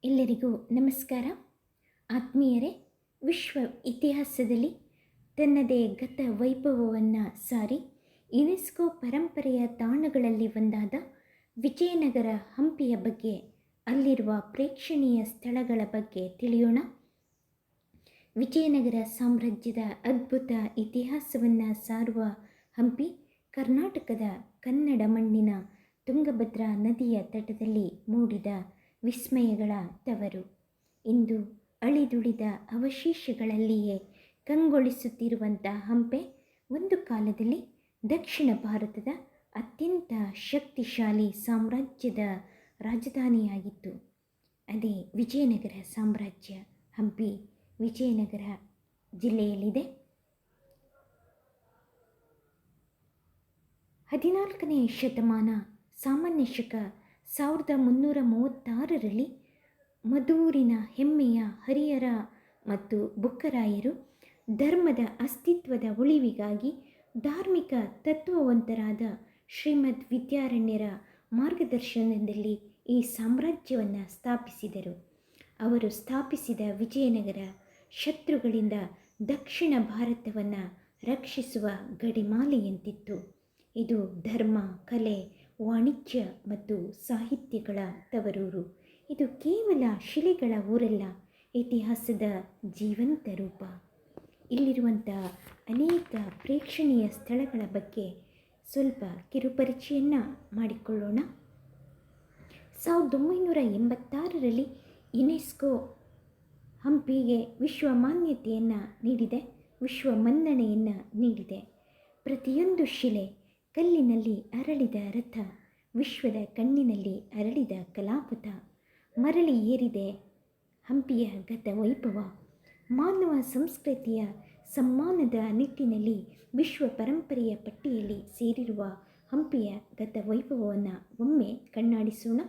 ಎಲ್ಲರಿಗೂ ನಮಸ್ಕಾರ. ಆತ್ಮೀಯರೇ, ವಿಶ್ವ ಇತಿಹಾಸದಲ್ಲಿ ತನ್ನದೇ ಗತ ವೈಭವವನ್ನು ಸಾರಿ ಯುನೆಸ್ಕೋ ಪರಂಪರೆಯ ತಾಣಗಳಲ್ಲಿ ಒಂದಾದ ವಿಜಯನಗರ ಹಂಪಿಯ ಬಗ್ಗೆ, ಅಲ್ಲಿರುವ ಪ್ರೇಕ್ಷಣೀಯ ಸ್ಥಳಗಳ ಬಗ್ಗೆ ತಿಳಿಯೋಣ. ವಿಜಯನಗರ ಸಾಮ್ರಾಜ್ಯದ ಅದ್ಭುತ ಇತಿಹಾಸವನ್ನು ಸಾರುವ ಹಂಪಿ ಕರ್ನಾಟಕದ ಕನ್ನಡ ಮಣ್ಣಿನ ತುಂಗಭದ್ರಾ ನದಿಯ ತಟದಲ್ಲಿ ಮೂಡಿದ ವಿಸ್ಮಯಗಳ ತವರು. ಇಂದು ಅಳಿದುಳಿದ ಅವಶೇಷಗಳಲ್ಲಿಯೇ ಕಂಗೊಳಿಸುತ್ತಿರುವಂಥ ಹಂಪೆ ಒಂದು ಕಾಲದಲ್ಲಿ ದಕ್ಷಿಣ ಭಾರತದ ಅತ್ಯಂತ ಶಕ್ತಿಶಾಲಿ ಸಾಮ್ರಾಜ್ಯದ ರಾಜಧಾನಿಯಾಗಿತ್ತು. ಅದೇ ವಿಜಯನಗರ ಸಾಮ್ರಾಜ್ಯ. ಹಂಪಿ ವಿಜಯನಗರ ಜಿಲ್ಲೆಯಲ್ಲಿದೆ. 14ನೇ ಶತಮಾನ, ಸಾಮಾನ್ಯ ಶಕ 1336ರಲ್ಲಿ ಮದೂರಿನ ಹೆಮ್ಮೆಯ ಹರಿಹರ ಮತ್ತು ಬುಕ್ಕರಾಯರು ಧರ್ಮದ ಅಸ್ತಿತ್ವದ ಉಳಿವಿಗಾಗಿ ಧಾರ್ಮಿಕ ತತ್ವವಂತರಾದ ಶ್ರೀಮದ್ ವಿದ್ಯಾರಣ್ಯರ ಮಾರ್ಗದರ್ಶನದಲ್ಲಿ ಈ ಸಾಮ್ರಾಜ್ಯವನ್ನು ಸ್ಥಾಪಿಸಿದರು. ಅವರು ಸ್ಥಾಪಿಸಿದ ವಿಜಯನಗರ ಶತ್ರುಗಳಿಂದ ದಕ್ಷಿಣ ಭಾರತವನ್ನು ರಕ್ಷಿಸುವ ಗಡಿಮಾಲೆಯಂತಿತ್ತು. ಇದು ಧರ್ಮ, ಕಲೆ, ವಾಣಿಜ್ಯ ಮತ್ತು ಸಾಹಿತ್ಯಗಳ ತವರೂರು. ಇದು ಕೇವಲ ಶಿಲೆಗಳ ಊರಲ್ಲ, ಇತಿಹಾಸದ ಜೀವಂತ ರೂಪ. ಇಲ್ಲಿರುವಂಥ ಅನೇಕ ಪ್ರೇಕ್ಷಣೀಯ ಸ್ಥಳಗಳ ಬಗ್ಗೆ ಸ್ವಲ್ಪ ಕಿರುಪರಿಚಯನ್ನು ಮಾಡಿಕೊಳ್ಳೋಣ. 1986ರಲ್ಲಿ ಯುನೆಸ್ಕೋ ಹಂಪಿಗೆ ವಿಶ್ವ ಮಾನ್ಯತೆಯನ್ನು ನೀಡಿದೆ, ವಿಶ್ವ ಮನ್ನಣೆಯನ್ನು ನೀಡಿದೆ. ಪ್ರತಿಯೊಂದು ಶಿಲೆ, ಕಲ್ಲಿನಲ್ಲಿ ಅರಳಿದ ರಥ, ವಿಶ್ವದ ಕಣ್ಣಿನಲ್ಲಿ ಅರಳಿದ ಕಲಾಪಥ, ಮರಳಿ ಏರಿದೆ ಹಂಪಿಯ ಗತ ವೈಭವ. ಮಾನವ ಸಂಸ್ಕೃತಿಯ ಸಮ್ಮಾನದ ನಿಟ್ಟಿನಲ್ಲಿ ವಿಶ್ವ ಪರಂಪರೆಯ ಪಟ್ಟಿಯಲ್ಲಿ ಸೇರಿರುವ ಹಂಪಿಯ ಗತ ವೈಭವವನ್ನು ಒಮ್ಮೆ ಕಣ್ಣಾಡಿಸೋಣ.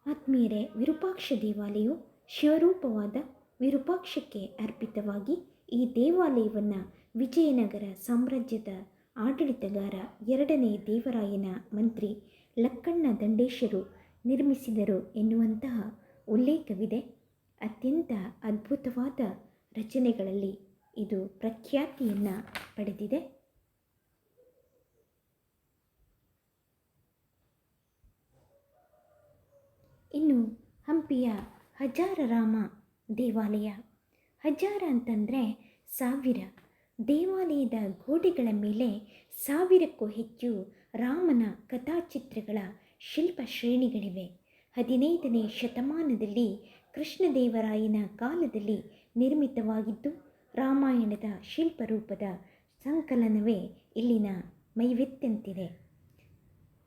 ಆತ್ಮೀಯರೇ, ವಿರೂಪಾಕ್ಷ ದೇವಾಲಯವು ಶಿವರೂಪವಾದ ವಿರೂಪಾಕ್ಷಕ್ಕೆ ಅರ್ಪಿತವಾಗಿ ಈ ದೇವಾಲಯವನ್ನು ವಿಜಯನಗರ ಸಾಮ್ರಾಜ್ಯದ ಆಡಳಿತಗಾರ 2ನೇ ದೇವರಾಯನ ಮಂತ್ರಿ ಲಕ್ಕಣ್ಣ ದಂಡೇಶರು ನಿರ್ಮಿಸಿದರು ಎನ್ನುವಂತಹ ಉಲ್ಲೇಖವಿದೆ. ಅತ್ಯಂತ ಅದ್ಭುತವಾದ ರಚನೆಗಳಲ್ಲಿ ಇದು ಪ್ರಖ್ಯಾತಿಯನ್ನು ಪಡೆದಿದೆ. ಇನ್ನು ಹಂಪಿಯ ಹಜಾರರಾಮ ದೇವಾಲಯ. ಹಜಾರ ಅಂತಂದರೆ 1000. ದೇವಾಲಯದ ಗೋಡೆಗಳ ಮೇಲೆ 1000ಕ್ಕೂ ಹೆಚ್ಚು ರಾಮನ ಕಥಾಚಿತ್ರಗಳ ಶಿಲ್ಪ ಶ್ರೇಣಿಗಳಿವೆ. 15ನೇ ಶತಮಾನದಲ್ಲಿ ಕೃಷ್ಣದೇವರಾಯನ ಕಾಲದಲ್ಲಿ ನಿರ್ಮಿತವಾಗಿದ್ದು, ರಾಮಾಯಣದ ಶಿಲ್ಪರೂಪದ ಸಂಕಲನವೇ ಇಲ್ಲಿನ ಮೈವೆತ್ತೆಂತಿದೆ.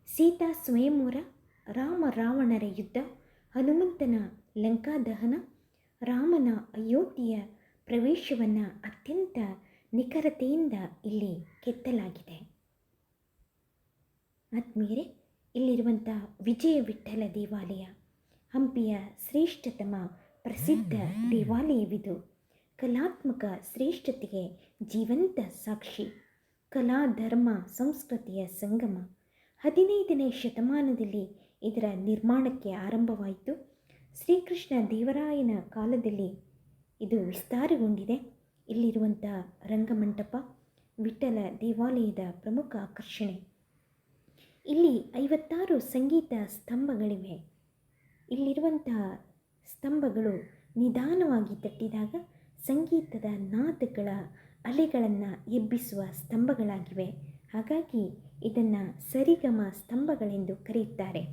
ಸೀತಾ ಸ್ವಯಂವರ, ರಾಮ ರಾವಣರ ಯುದ್ಧ, ಹನುಮಂತನ ಲಂಕಾದಹನ, ರಾಮನ ಅಯೋಧ್ಯೆಯ ಪ್ರವೇಶವನ್ನು ಅತ್ಯಂತ ನಿಖರತೆಯಿಂದ ಇಲ್ಲಿ ಕೆತ್ತಲಾಗಿದೆ. ಆತ್ಮೀಯರೇ, ಇಲ್ಲಿರುವಂಥ ವಿಜಯ ವಿಠ್ಠಲ ದೇವಾಲಯ ಹಂಪಿಯ ಶ್ರೇಷ್ಠತಮ ಪ್ರಸಿದ್ಧ ದೇವಾಲಯವಿದು. ಕಲಾತ್ಮಕ ಶ್ರೇಷ್ಠತೆಗೆ ಜೀವಂತ ಸಾಕ್ಷಿ, ಕಲಾ ಧರ್ಮ ಸಂಸ್ಕೃತಿಯ ಸಂಗಮ. 15ನೇ ಶತಮಾನದಲ್ಲಿ ಇದರ ನಿರ್ಮಾಣಕ್ಕೆ ಆರಂಭವಾಯಿತು. ಶ್ರೀಕೃಷ್ಣ ದೇವರಾಯನ ಕಾಲದಲ್ಲಿ ಇದು ವಿಸ್ತಾರಗೊಂಡಿದೆ. ಇಲ್ಲಿರುವಂಥ ರಂಗಮಂಟಪ ವಿಠ್ಠಲ ದೇವಾಲಯದ ಪ್ರಮುಖ ಆಕರ್ಷಣೆ. ಇಲ್ಲಿ 56 ಸಂಗೀತ ಸ್ತಂಭಗಳಿವೆ. ಇಲ್ಲಿರುವಂತಹ ಸ್ತಂಭಗಳು ನಿಧಾನವಾಗಿ ತಟ್ಟಿದಾಗ ಸಂಗೀತದ ನಾದಗಳ ಅಲೆಗಳನ್ನು ಎಬ್ಬಿಸುವ ಸ್ತಂಭಗಳಾಗಿವೆ. ಹಾಗಾಗಿ ಇದನ್ನು ಸರಿಗಮ ಸ್ತಂಭಗಳೆಂದು ಕರೆಯುತ್ತಾರೆ.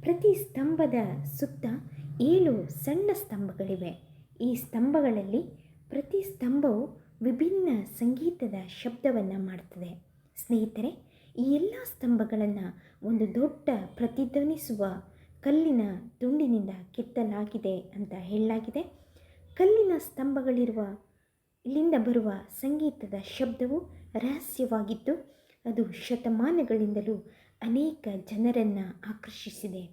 ಪ್ರತಿ ಸ್ತಂಭದ ಸುತ್ತ 7 ಸಣ್ಣ ಸ್ತಂಭಗಳಿವೆ. ಈ ಸ್ತಂಭಗಳಲ್ಲಿ ಪ್ರತಿ ಸ್ತಂಭವು ವಿಭಿನ್ನ ಸಂಗೀತದ ಶಬ್ದವನ್ನು ಮಾಡುತ್ತದೆ. ಸ್ನೇಹಿತರೆ, ಈ ಎಲ್ಲ ಸ್ತಂಭಗಳನ್ನು ಒಂದು ದೊಡ್ಡ ಪ್ರತಿಧ್ವನಿಸುವ ಕಲ್ಲಿನ ತುಂಡಿನಿಂದ ಕೆತ್ತಲಾಗಿದೆ ಅಂತ ಹೇಳಲಾಗಿದೆ. ಕಲ್ಲಿನ ಸ್ತಂಭಗಳಿರುವ ಇಲ್ಲಿಂದ ಬರುವ ಸಂಗೀತದ ಶಬ್ದವು ರಹಸ್ಯವಾಗಿದ್ದು, ಅದು ಶತಮಾನಗಳಿಂದಲೂ ಅನೇಕ ಜನರನ್ನು ಆಕರ್ಷಿಸಿದೆ.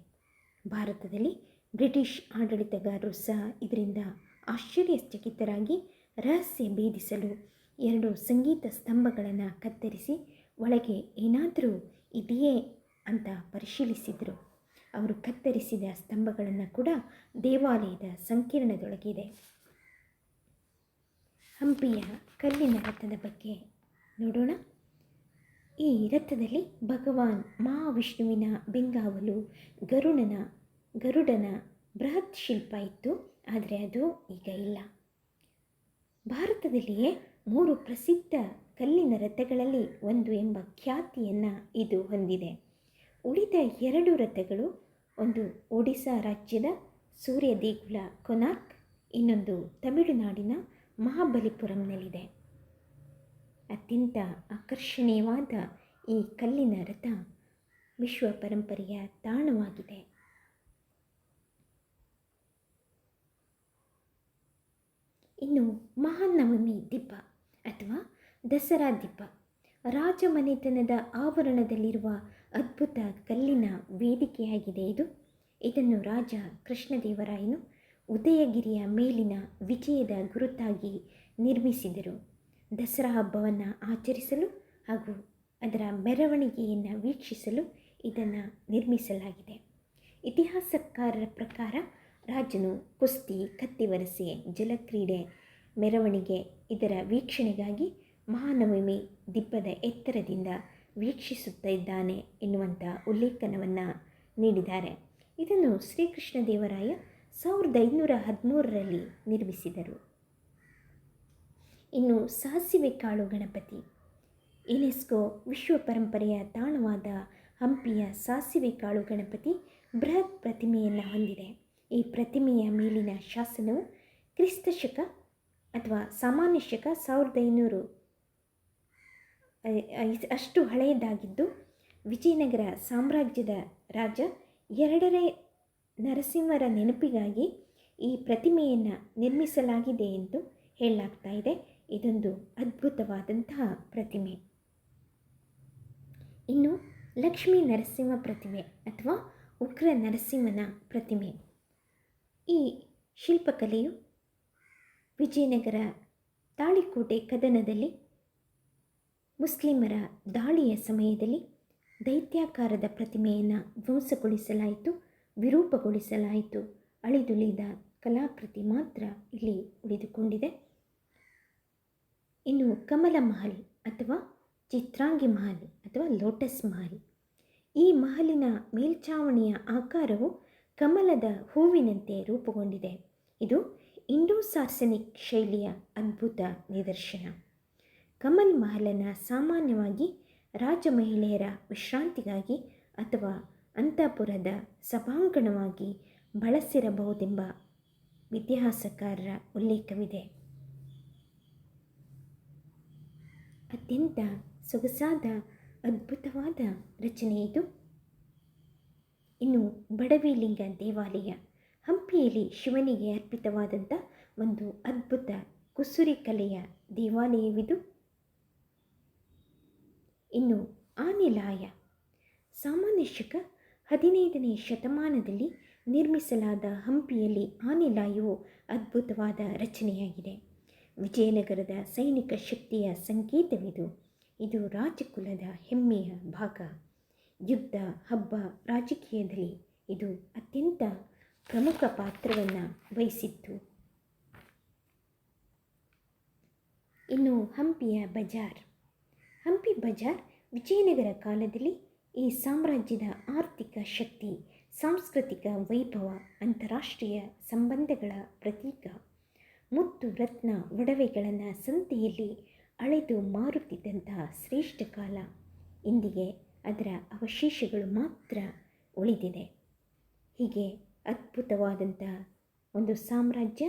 ಭಾರತದಲ್ಲಿ ಬ್ರಿಟಿಷ್ ಆಡಳಿತಗಾರರು ಸಹ ಇದರಿಂದ ಆಶ್ಚರ್ಯಚಕಿತರಾಗಿ ರಹಸ್ಯ ಭೇದಿಸಲು 2 ಸಂಗೀತ ಸ್ತಂಭಗಳನ್ನು ಕತ್ತರಿಸಿ ಒಳಗೆ ಏನಾದರೂ ಇದೆಯೇ ಅಂತ ಪರಿಶೀಲಿಸಿದರು. ಅವರು ಕತ್ತರಿಸಿದ ಸ್ತಂಭಗಳನ್ನು ಕೂಡ ದೇವಾಲಯದ ಸಂಕೀರ್ಣದೊಳಗಿದೆ. ಹಂಪಿಯ ಕಲ್ಲಿನ ರಥದ ಬಗ್ಗೆ ನೋಡೋಣ. ಈ ರಥದಲ್ಲಿ ಭಗವಾನ್ ಮಹಾವಿಷ್ಣುವಿನ ಬೆಂಗಾವಲು ಗರುಡನ ಬೃಹತ್ ಶಿಲ್ಪ ಇತ್ತು, ಆದರೆ ಅದು ಈಗ ಇಲ್ಲ. ಭಾರತದಲ್ಲಿಯೇ 3 ಪ್ರಸಿದ್ಧ ಕಲ್ಲಿನ ರಥಗಳಲ್ಲಿ ಒಂದು ಎಂಬ ಖ್ಯಾತಿಯನ್ನು ಇದು ಹೊಂದಿದೆ. ಉಳಿದ 2 ರಥಗಳು, ಒಂದು ಒಡಿಶಾ ರಾಜ್ಯದ ಸೂರ್ಯ ದೇಗುಲ ಕೊನಾರ್ಕ್, ಇನ್ನೊಂದು ತಮಿಳುನಾಡಿನ ಮಹಾಬಲಿಪುರಂನಲ್ಲಿದೆ. ಅತ್ಯಂತ ಆಕರ್ಷಣೀಯವಾದ ಈ ಕಲ್ಲಿನ ರಥ ವಿಶ್ವ ಪರಂಪರೆಯ ತಾಣವಾಗಿದೆ. ಇನ್ನು ಮಹಾನವಮಿ ದಿಬ್ಬ ಅಥವಾ ದಸರಾ ದಿಬ್ಬ ರಾಜಮನೆತನದ ಆವರಣದಲ್ಲಿರುವ ಅದ್ಭುತ ಕಲ್ಲಿನ ವೇದಿಕೆಯಾಗಿದೆ. ಇದನ್ನು ರಾಜ ಕೃಷ್ಣದೇವರಾಯನು ಉದಯಗಿರಿಯ ಮೇಲಿನ ವಿಜಯದ ಗುರುತಾಗಿ ನಿರ್ಮಿಸಿದರು. ದಸರಾ ಹಬ್ಬವನ್ನು ಆಚರಿಸಲು ಹಾಗೂ ಅದರ ಮೆರವಣಿಗೆಯನ್ನು ವೀಕ್ಷಿಸಲು ಇದನ್ನು ನಿರ್ಮಿಸಲಾಗಿದೆ. ಇತಿಹಾಸಕಾರರ ಪ್ರಕಾರ ರಾಜನು ಕುಸ್ತಿ, ಕತ್ತಿವರಸೆ, ಜಲಕ್ರೀಡೆ, ಮೆರವಣಿಗೆ ಇದರ ವೀಕ್ಷಣೆಗಾಗಿ ಮಹಾನವಮಿ ದಿಬ್ಬದ ಎತ್ತರದಿಂದ ವೀಕ್ಷಿಸುತ್ತಿದ್ದಾನೆ ಎನ್ನುವಂಥ ಉಲ್ಲೇಖನವನ್ನು ನೀಡಿದ್ದಾರೆ. ಇದನ್ನು ಶ್ರೀಕೃಷ್ಣದೇವರಾಯ 1513ರಲ್ಲಿ ನಿರ್ಮಿಸಿದರು. ಇನ್ನು ಸಾಸಿವೆ ಕಾಳು ಗಣಪತಿ. ಯುನೆಸ್ಕೋ ವಿಶ್ವ ಪರಂಪರೆಯ ತಾಣವಾದ ಹಂಪಿಯ ಸಾಸಿವೆ ಕಾಳು ಗಣಪತಿ ಬೃಹತ್ ಪ್ರತಿಮೆಯನ್ನು ಹೊಂದಿದೆ. ಈ ಪ್ರತಿಮೆಯ ಮೇಲಿನ ಶಾಸನವು ಕ್ರಿಸ್ತಶಕ ಅಥವಾ ಸಾಮಾನ್ಯ ಶಕ 1500 ಅಷ್ಟು ಹಳೆಯದಾಗಿದ್ದು, ವಿಜಯನಗರ ಸಾಮ್ರಾಜ್ಯದ ರಾಜ 2ನೇ ನರಸಿಂಹರ ನೆನಪಿಗಾಗಿ ಈ ಪ್ರತಿಮೆಯನ್ನು ನಿರ್ಮಿಸಲಾಗಿದೆ ಎಂದು ಹೇಳಲಾಗ್ತಾ ಇದೆ. ಇದೊಂದು ಅದ್ಭುತವಾದಂತಹ ಪ್ರತಿಮೆ. ಇನ್ನು ಲಕ್ಷ್ಮೀ ನರಸಿಂಹ ಪ್ರತಿಮೆ ಅಥವಾ ಉಗ್ರ ನರಸಿಂಹನ ಪ್ರತಿಮೆ. ಈ ಶಿಲ್ಪಕಲೆಯು ವಿಜಯನಗರ ತಾಳಿಕೋಟೆ ಕದನದಲ್ಲಿ ಮುಸ್ಲಿಮರ ದಾಳಿಯ ಸಮಯದಲ್ಲಿ ದೈತ್ಯಾಕಾರದ ಪ್ರತಿಮೆಯನ್ನು ಧ್ವಂಸಗೊಳಿಸಲಾಯಿತು, ವಿರೂಪಗೊಳಿಸಲಾಯಿತು. ಅಳಿದುಳಿದ ಕಲಾಕೃತಿ ಮಾತ್ರ ಇಲ್ಲಿ ಉಳಿದುಕೊಂಡಿದೆ. ಇನ್ನು ಕಮಲ ಮಹಲ್ ಅಥವಾ ಚಿತ್ರಾಂಗಿ ಮಹಲ್ ಅಥವಾ ಲೋಟಸ್ ಮಹಲ್. ಈ ಮಹಲಿನ ಮೇಲ್ಛಾವಣಿಯ ಆಕಾರವು ಕಮಲದ ಹೂವಿನಂತೆ ರೂಪುಗೊಂಡಿದೆ. ಇದು ಇಂಡೋ ಸಾರ್ಸನಿಕ್ ಶೈಲಿಯ ಅದ್ಭುತ ನಿದರ್ಶನ. ಕಮಲ್ ಮಹಲನ್ನು ಸಾಮಾನ್ಯವಾಗಿ ರಾಜ ಮಹಿಳೆಯರ ವಿಶ್ರಾಂತಿಗಾಗಿ ಅಥವಾ ಅಂತಃಪುರದ ಸಭಾಂಗಣವಾಗಿ ಬಳಸಿರಬಹುದೆಂಬ ಇತಿಹಾಸಕಾರರ ಉಲ್ಲೇಖವಿದೆ. ಅತ್ಯಂತ ಸೊಗಸಾದ ಅದ್ಭುತವಾದ ರಚನೆ ಇದು. ಇನ್ನು ಬಡವಿಲಿಂಗ ದೇವಾಲಯ. ಹಂಪಿಯಲ್ಲಿ ಶಿವನಿಗೆ ಅರ್ಪಿತವಾದಂಥ ಒಂದು ಅದ್ಭುತ ಕುಸುರಿ ಕಲೆಯ ದೇವಾಲಯವಿದು. ಇನ್ನು ಆನೆಲಾಯ. ಸಾಮಾನ್ಯ ಶಕ 15ನೇ ಶತಮಾನದಲ್ಲಿ ನಿರ್ಮಿಸಲಾದ ಹಂಪಿಯಲ್ಲಿ ಆನೆಲಾಯವು ಅದ್ಭುತವಾದ ರಚನೆಯಾಗಿದೆ. ವಿಜಯನಗರದ ಸೈನಿಕ ಶಕ್ತಿಯ ಸಂಕೇತವಿದು. ಇದು ರಾಜಕುಲದ ಹೆಮ್ಮೆಯ ಭಾಗ. ಯುದ್ಧ, ಹಬ್ಬ, ರಾಜಕೀಯದಲ್ಲಿ ಇದು ಅತ್ಯಂತ ಪ್ರಮುಖ ಪಾತ್ರವನ್ನು ವಹಿಸಿತ್ತು. ಇನ್ನು ಹಂಪಿಯ ಬಜಾರ್. ಹಂಪಿ ಬಜಾರ್ ವಿಜಯನಗರ ಕಾಲದಲ್ಲಿ ಈ ಸಾಮ್ರಾಜ್ಯದ ಆರ್ಥಿಕ ಶಕ್ತಿ, ಸಾಂಸ್ಕೃತಿಕ ವೈಭವ, ಅಂತಾರಾಷ್ಟ್ರೀಯ ಸಂಬಂಧಗಳ ಪ್ರತೀಕ. ಮುತ್ತು ರತ್ನ ಒಡವೆಗಳನ್ನು ಸಂತೆಯಲ್ಲಿ ಅಳೆದು ಮಾರುತ್ತಿದ್ದಂತಹ ಶ್ರೇಷ್ಠ ಕಾಲ. ಇಂದಿಗೆ ಅದರ ಅವಶೇಷಗಳು ಮಾತ್ರ ಉಳಿದಿದೆ. ಹೀಗೆ ಅದ್ಭುತವಾದಂತಹ ಒಂದು ಸಾಮ್ರಾಜ್ಯ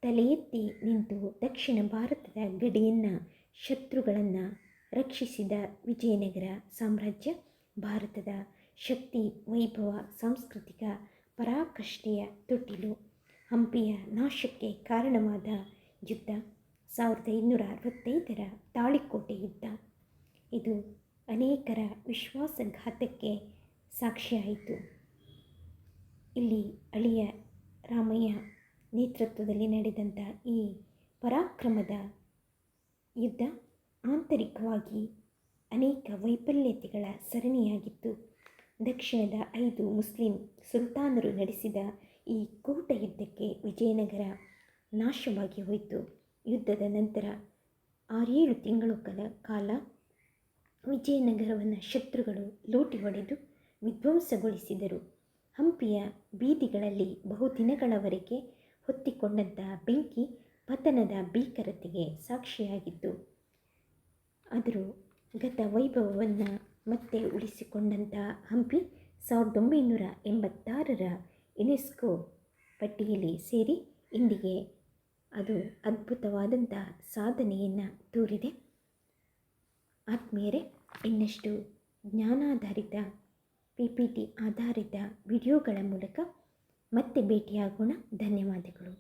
ತಲೆ ಎತ್ತಿ ನಿಂತು ದಕ್ಷಿಣ ಭಾರತದ ಗಡಿಯನ್ನು, ಶತ್ರುಗಳನ್ನು ರಕ್ಷಿಸಿದ ವಿಜಯನಗರ ಸಾಮ್ರಾಜ್ಯ ಭಾರತದ ಶಕ್ತಿ, ವೈಭವ, ಸಾಂಸ್ಕೃತಿಕ ಪರಾಕಾಷ್ಠೆಯ ತೊಟ್ಟಿಲು. ಹಂಪಿಯ ನಾಶಕ್ಕೆ ಕಾರಣವಾದ ಯುದ್ಧ 1565ರ ತಾಳಿಕೋಟೆ ಯುದ್ಧ. ಇದು ಅನೇಕರ ವಿಶ್ವಾಸಘಾತಕ್ಕೆ ಸಾಕ್ಷಿಯಾಯಿತು. ಇಲ್ಲಿ ಅಳಿಯ ರಾಮಯ್ಯ ನೇತೃತ್ವದಲ್ಲಿ ನಡೆದಂಥ ಈ ಪರಾಕ್ರಮದ ಯುದ್ಧ ಆಂತರಿಕವಾಗಿ ಅನೇಕ ವೈಫಲ್ಯತೆಗಳ ಸರಣಿಯಾಗಿತ್ತು. ದಕ್ಷಿಣದ 5 ಮುಸ್ಲಿಂ ಸುಲ್ತಾನರು ನಡೆಸಿದ ಈ ಕೂಟ ಯುದ್ಧಕ್ಕೆ ವಿಜಯನಗರ ನಾಶವಾಗಿ ಹೋಯಿತು. ಯುದ್ಧದ ನಂತರ 6-7 ತಿಂಗಳ ಕಾಲ ವಿಜಯನಗರವನ್ನು ಶತ್ರುಗಳು ಲೂಟಿ ಹೊಡೆದು ವಿಧ್ವಂಸಗೊಳಿಸಿದರು. ಹಂಪಿಯ ಬೀದಿಗಳಲ್ಲಿ ಬಹುದಿನಗಳವರೆಗೆ ಹೊತ್ತಿಕೊಂಡಂತಹ ಬೆಂಕಿ ಪತನದ ಭೀಕರತೆಗೆ ಸಾಕ್ಷಿಯಾಗಿತ್ತು. ಆದರೂ ಗತ ವೈಭವವನ್ನು ಮತ್ತೆ ಉಳಿಸಿಕೊಂಡಂತಹ ಹಂಪಿ 1986ರ ಯುನೆಸ್ಕೋ ಪಟ್ಟಿಯಲ್ಲಿ ಸೇರಿ ಇಂದಿಗೆ ಅದು ಅದ್ಭುತವಾದಂಥ ಸಾಧನೆಯನ್ನು ತೋರಿದೆ. ಆತ್ಮೀಯರೇ, ಇನ್ನಷ್ಟು ಜ್ಞಾನಾಧಾರಿತ PPT ಆಧಾರಿತ ವಿಡಿಯೋಗಳ ಮೂಲಕ ಮತ್ತೆ ಭೇಟಿಯಾಗೋಣ. ಧನ್ಯವಾದಗಳು.